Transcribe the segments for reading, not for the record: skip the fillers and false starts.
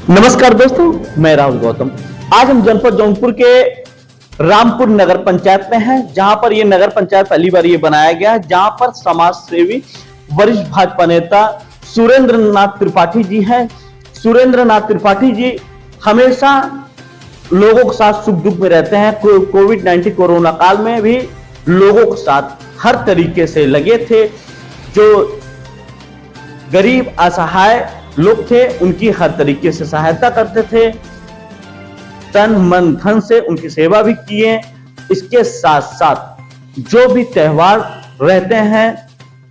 नमस्कार दोस्तों, मैं राहुल गौतम। आज हम जनपद जौनपुर के रामपुर नगर पंचायत में हैं, जहां पर ये नगर पंचायत पहली बार ये बनाया गया है, जहां पर समाज सेवी वरिष्ठ भाजपा नेता सुरेंद्र नाथ त्रिपाठी जी हैं। सुरेंद्र नाथ त्रिपाठी जी हमेशा लोगों के साथ सुख दुख में रहते हैं। कोविड-19 कोरोना काल में भी लोगों के साथ हर तरीके से लगे थे। जो गरीब असहाय लोग थे उनकी हर तरीके से सहायता करते थे, तन मन धन से उनकी सेवा भी किए। इसके साथ साथ जो भी त्योहार रहते हैं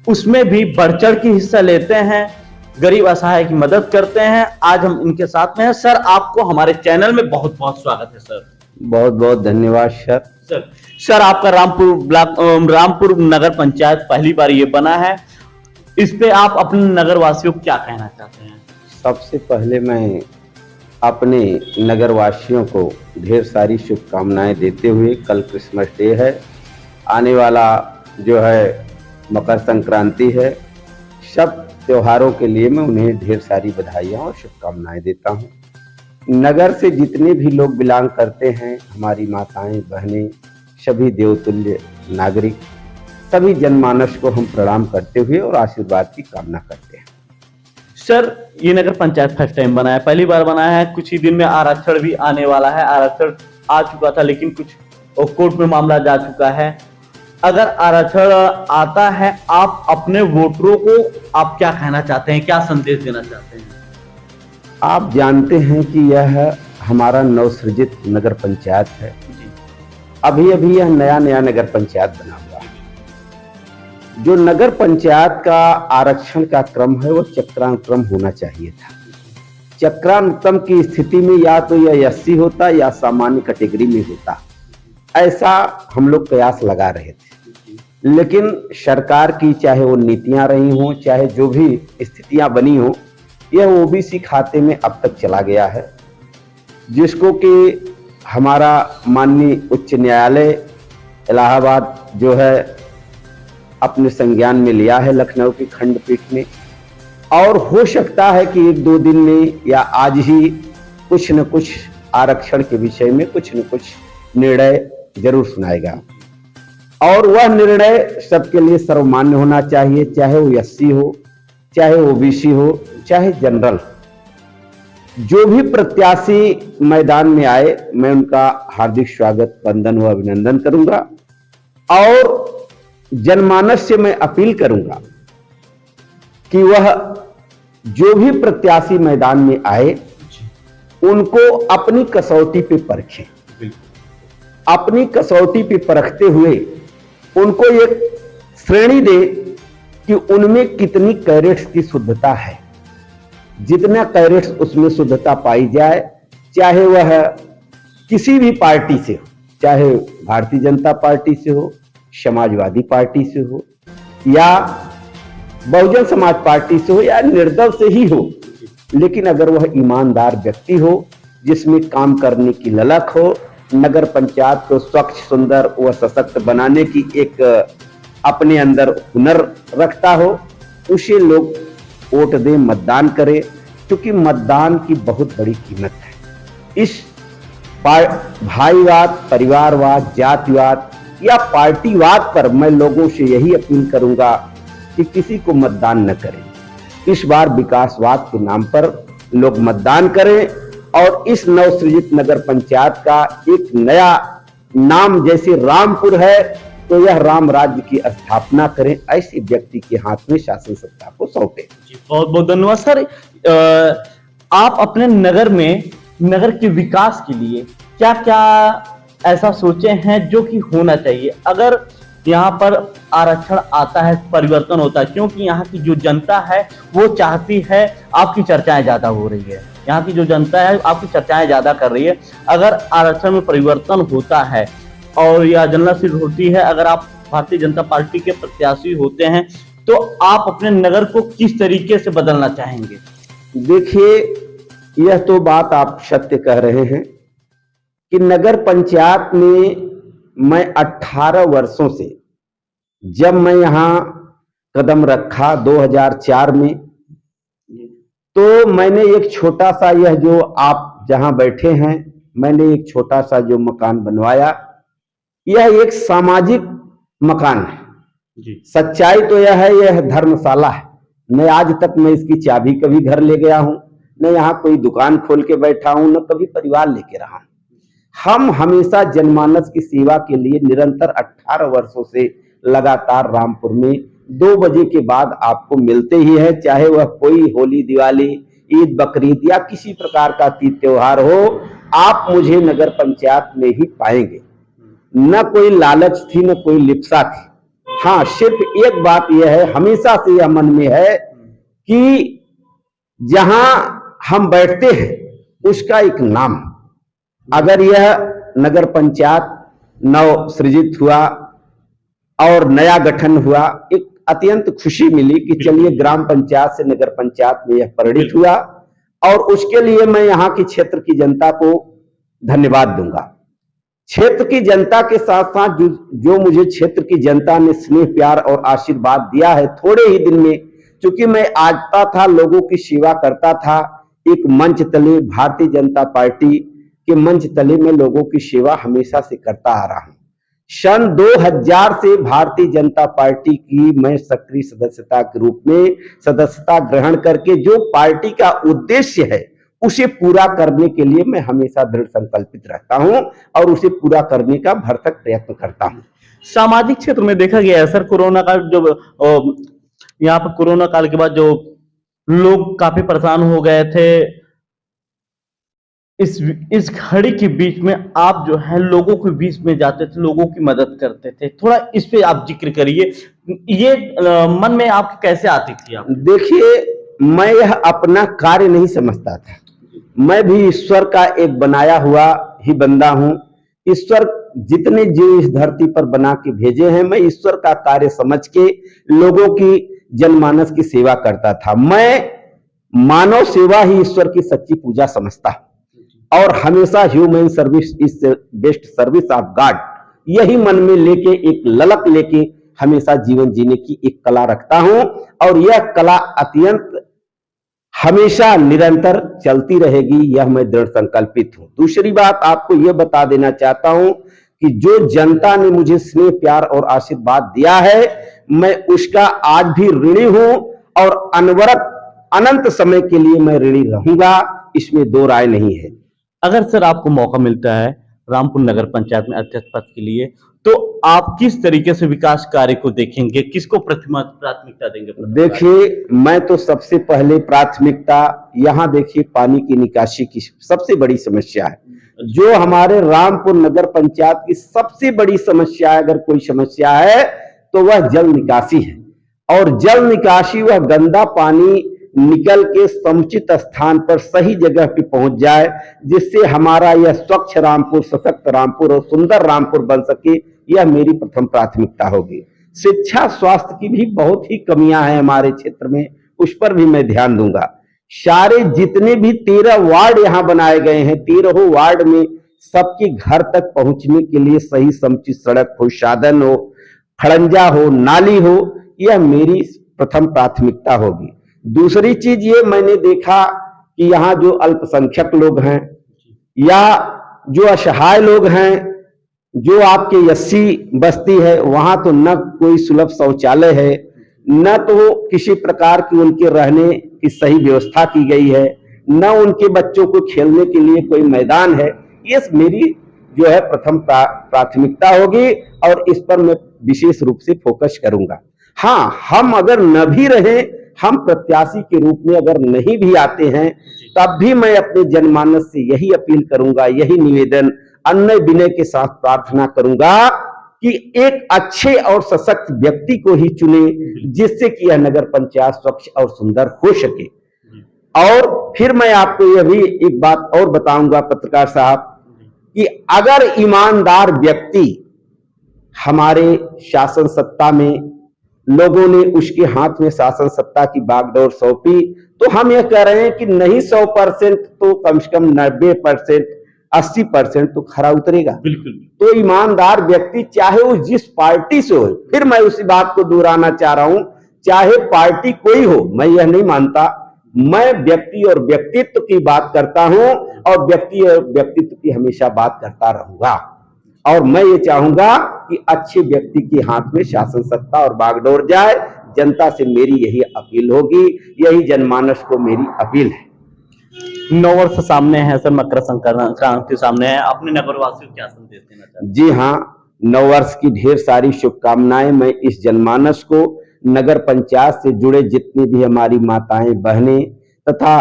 उसमें भी बढ़ चढ़ के हिस्सा लेते हैं, गरीब असहाय की मदद करते हैं। आज हम इनके साथ में हैं। सर, आपको हमारे चैनल में बहुत बहुत स्वागत है। सर बहुत बहुत धन्यवाद। सर आपका रामपुर नगर पंचायत पहली बार ये बना है, इस पे आप अपने नगर वासियों को क्या कहना चाहते हैं? सबसे पहले मैं अपने नगर वासियों को ढेर सारी शुभकामनाएं देते हुए, कल क्रिसमस डे है, आने वाला जो है मकर संक्रांति है, सब त्योहारों के लिए मैं उन्हें ढेर सारी बधाइयाँ और शुभकामनाएं देता हूँ। नगर से जितने भी लोग बिलोंग करते हैं, हमारी माताएं बहनें, सभी देवतुल्य नागरिक, सभी जनमानस को हम प्रणाम करते हुए और आशीर्वाद की कामना करते हैं। सर, ये नगर पंचायत फर्स्ट टाइम बना है, पहली बार बना है। कुछ ही दिन में आरक्षण भी आने वाला है। आरक्षण आ चुका था लेकिन कुछ कोर्ट में मामला जा चुका है। अगर आरक्षण आता है, आप अपने वोटरों को आप क्या कहना चाहते हैं, क्या संदेश देना चाहते हैं? आप जानते हैं कि यह हमारा नवसृजित नगर पंचायत है। अभी अभी यह नया नगर पंचायत बना हुआ है। जो नगर पंचायत का आरक्षण का क्रम है वो चक्रानुक्रम होना चाहिए था। चक्रानुक्रम की स्थिति में या तो यह SC होता या सामान्य कैटेगरी में होता, ऐसा हम लोग कयास लगा रहे थे। लेकिन सरकार की चाहे वो नीतियां रही हों, चाहे जो भी स्थितियां बनी हो, यह OBC खाते में अब तक चला गया है, जिसको कि हमारा माननीय उच्च न्यायालय इलाहाबाद जो है अपने संज्ञान में लिया है, लखनऊ की खंडपीठ ने। और हो सकता है कि 1-2 दिन में या आज ही कुछ न कुछ आरक्षण के विषय में कुछ न कुछ निर्णय जरूर सुनाएगा। और वह निर्णय सबके लिए सर्वमान्य होना चाहिए, चाहे वो SC हो, चाहे OBC हो, चाहे जनरल। जो भी प्रत्याशी मैदान में आए, मैं उनका हार्दिक स्वागत, वंदन व अभिनंदन करूंगा। और जनमानस से मैं अपील करूंगा कि वह जो भी प्रत्याशी मैदान में आए उनको अपनी कसौटी पे परखें। अपनी कसौटी पे परखते हुए उनको एक श्रेणी दे कि उनमें कितनी कैरेट्स की शुद्धता है। जितना कैरेट्स उसमें शुद्धता पाई जाए, चाहे वह किसी भी पार्टी से हो, चाहे भारतीय जनता पार्टी से हो, समाजवादी पार्टी से हो, या बहुजन समाज पार्टी से हो, या निर्दल से ही हो, लेकिन अगर वह ईमानदार व्यक्ति हो, जिसमें काम करने की ललक हो, नगर पंचायत को स्वच्छ, सुंदर व सशक्त बनाने की एक अपने अंदर हुनर रखता हो, उसे लोग वोट दें, मतदान करें, क्योंकि मतदान की बहुत बड़ी कीमत है। इस भाईवाद, परिवारवाद, जातिवाद या पार्टीवाद पर मैं लोगों से यही अपील करूंगा कि किसी को मतदान न करें। इस बार विकासवाद के नाम पर लोग मतदान करें और इस नवसृजित नगर पंचायत का एक नया नाम, जैसे रामपुर है तो यह राम राज्य की स्थापना करें, ऐसे व्यक्ति के हाथ में शासन सत्ता को सौंपे। बहुत बहुत धन्यवाद। सर, आप अपने नगर में नगर के विकास के लिए क्या क्या ऐसा सोचे हैं जो कि होना चाहिए? अगर यहाँ पर आरक्षण आता है, परिवर्तन होता है, क्योंकि यहाँ की जो जनता है वो चाहती है, आपकी चर्चाएं ज्यादा हो रही है, यहाँ की जो जनता है आपकी चर्चाएं ज्यादा कर रही है। अगर आरक्षण में परिवर्तन होता है और या जनरल सीट होती है, अगर आप भारतीय जनता पार्टी के प्रत्याशी होते हैं, तो आप अपने नगर को किस तरीके से बदलना चाहेंगे? देखिए, यह तो बात आप सत्य कह रहे हैं कि नगर पंचायत में मैं 18 वर्षों से, जब मैं यहाँ कदम रखा 2004 में, तो मैंने एक छोटा सा, यह जो आप जहां बैठे हैं, मैंने एक छोटा सा जो मकान बनवाया, यह एक सामाजिक मकान है जी। सच्चाई तो यह है, यह धर्मशाला है। न आज तक मैं इसकी चाबी कभी घर ले गया हूं, न यहाँ कोई दुकान खोल के बैठा हूं, न कभी परिवार लेके रहा हूं। हम हमेशा जनमानस की सेवा के लिए निरंतर 18 वर्षों से लगातार रामपुर में 2 बजे के बाद आपको मिलते ही है, चाहे वह कोई होली, दिवाली, ईद, बकरीद या किसी प्रकार का तीज त्योहार हो, आप मुझे नगर पंचायत में ही पाएंगे। न कोई लालच थी, न कोई लिप्सा थी। हाँ, सिर्फ एक बात यह है, हमेशा से यह मन में है कि जहां हम बैठते हैं उसका एक नाम, अगर यह नगर पंचायत नव सृजित हुआ और नया गठन हुआ, एक अत्यंत खुशी मिली कि चलिए ग्राम पंचायत से नगर पंचायत में यह परिणित हुआ, और उसके लिए मैं यहाँ की क्षेत्र की जनता को धन्यवाद दूंगा। क्षेत्र की जनता के साथ साथ जो मुझे क्षेत्र की जनता ने स्नेह, प्यार और आशीर्वाद दिया है थोड़े ही दिन में, क्योंकि मैं आता था, लोगों की सेवा करता था, एक मंच तले, भारतीय जनता पार्टी के मंच तले में लोगों की सेवा हमेशा से करता आ रहा हूं। सन 2000 से भारतीय जनता पार्टी की मैं सक्रिय सदस्यता के रूप में सदस्यता ग्रहण करके जो पार्टी का उद्देश्य है उसे पूरा करने के लिए मैं हमेशा दृढ़ संकल्पित रहता हूं और उसे पूरा करने का भरसक प्रयत्न करता हूं। सामाजिक क्षेत्र में देखा गया है सर, कोरोना का जो यहाँ पर कोरोना काल के बाद जो लोग काफी परेशान हो गए थे, इस घड़ी के बीच में आप जो है लोगों के बीच में जाते थे, लोगों की मदद करते थे, थोड़ा इस पे आप जिक्र करिए, ये मन में आपके कैसे आती थी आप? देखिए, मैं यह अपना कार्य नहीं समझता था, मैं भी ईश्वर का एक बनाया हुआ ही बंदा हूं। ईश्वर जितने जीव इस धरती पर बना के भेजे हैं, मैं ईश्वर का कार्य समझ के लोगों की जनमानस की सेवा करता था। मैं मानव सेवा ही ईश्वर की सच्ची पूजा समझता और हमेशा human service is best service of God, यही मन में लेके, एक ललक लेके हमेशा जीवन जीने की एक कला रखता हूं, और यह कला अत्यंत हमेशा निरंतर चलती रहेगी, यह मैं दृढ़ संकल्पित हूं। दूसरी बात आपको यह बता देना चाहता हूं कि जो जनता ने मुझे स्नेह, प्यार और आशीर्वाद दिया है, मैं उसका आज भी ऋणी हूं और अनवरत अनंत समय के लिए मैं ऋणी रहूंगा, इसमें दो राय नहीं है। अगर सर आपको मौका मिलता है रामपुर नगर पंचायत में अध्यक्ष पद के लिए, तो आप किस तरीके से विकास कार्य को देखेंगे, किसको प्राथमिकता देंगे? देखिए, मैं तो सबसे पहले प्राथमिकता, यहाँ देखिए पानी की निकासी की सबसे बड़ी समस्या है, जो हमारे रामपुर नगर पंचायत की सबसे बड़ी समस्या है, अगर कोई समस्या है तो वह जल निकासी है। और जल निकासी, वह गंदा पानी निकल के समुचित स्थान पर सही जगह पे पहुंच जाए, जिससे हमारा यह स्वच्छ रामपुर, सशक्त रामपुर और सुंदर रामपुर बन सके, यह मेरी प्रथम प्राथमिकता होगी। शिक्षा, स्वास्थ्य की भी बहुत ही कमियां हैं हमारे क्षेत्र में, उस पर भी मैं ध्यान दूंगा। सारे जितने भी 13 वार्ड यहाँ बनाए गए हैं, 13 वार्ड में सबके घर तक पहुंचने के लिए सही समुचित सड़क हो, साधन हो, खड़ंजा हो, नाली हो, यह मेरी प्रथम प्राथमिकता होगी। दूसरी चीज ये मैंने देखा कि यहाँ जो अल्पसंख्यक लोग हैं या जो असहाय लोग हैं, जो आपके 80 बस्ती है, वहां तो न कोई सुलभ शौचालय है, न तो किसी प्रकार की उनके रहने की सही व्यवस्था की गई है, न उनके बच्चों को खेलने के लिए कोई मैदान है। ये मेरी जो है प्रथम प्राथमिकता होगी और इस पर मैं विशेष रूप से फोकस करूंगा। हाँ, हम अगर न भी रहे, हम प्रत्याशी के रूप में अगर नहीं भी आते हैं, तब भी मैं अपने जनमानस से यही अपील करूंगा, यही निवेदन अन्य विनय के साथ प्रार्थना करूंगा कि एक अच्छे और सशक्त व्यक्ति को ही चुने, जिससे कि यह नगर पंचायत स्वच्छ और सुंदर हो सके। और फिर मैं आपको यह भी एक बात और बताऊंगा पत्रकार साहब, कि अगर ईमानदार व्यक्ति हमारे शासन सत्ता में, लोगों ने उसके हाथ में शासन सत्ता की बागडोर सौंपी, तो हम यह कह रहे हैं कि नहीं 100% तो कम से कम 90%, 80% तो खरा उतरेगा। बिल्कुल। तो ईमानदार व्यक्ति चाहे वो जिस पार्टी से हो, फिर मैं उसी बात को दोहराना चाह रहा हूं, चाहे पार्टी कोई हो, मैं यह नहीं मानता मैं व्यक्ति और व्यक्तित्व की बात करता हूं और व्यक्ति और व्यक्तित्व की हमेशा बात करता रहूंगा। और मैं ये चाहूंगा कि अच्छे व्यक्ति के हाथ में शासन सत्ता और बागडोर जाए। जनता से मेरी यही अपील होगी, यही जनमानस को मेरी अपील है। नववर्ष सामने है सर, मकर संक्रांति सामने है, अपने नगरवासियों को क्या संदेश देना चाहते हैं? जी हाँ, नववर्ष की ढेर सारी शुभकामनाएं मैं इस जनमानस को, नगर पंचायत से जुड़े जितनी भी हमारी माताएं बहनें तथा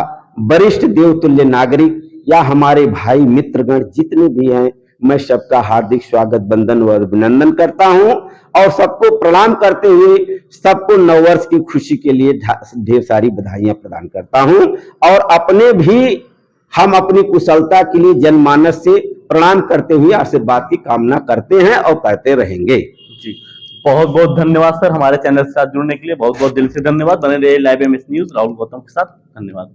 वरिष्ठ देवतुल्य नागरिक या हमारे भाई मित्रगण जितने भी हैं, मैं सबका हार्दिक स्वागत, वंदन व अभिनंदन करता हूं और सबको प्रणाम करते हुए सबको नववर्ष की खुशी के लिए ढेर सारी बधाइयां प्रदान करता हूं। और अपने भी हम अपनी कुशलता के लिए जनमानस से प्रणाम करते हुए आशीर्वाद की कामना करते हैं और करते रहेंगे। जी, बहुत बहुत धन्यवाद सर, हमारे चैनल के साथ जुड़ने के लिए बहुत बहुत दिल से धन्यवाद। बने रहिए live MS news, Rahul Gautam के साथ। धन्यवाद।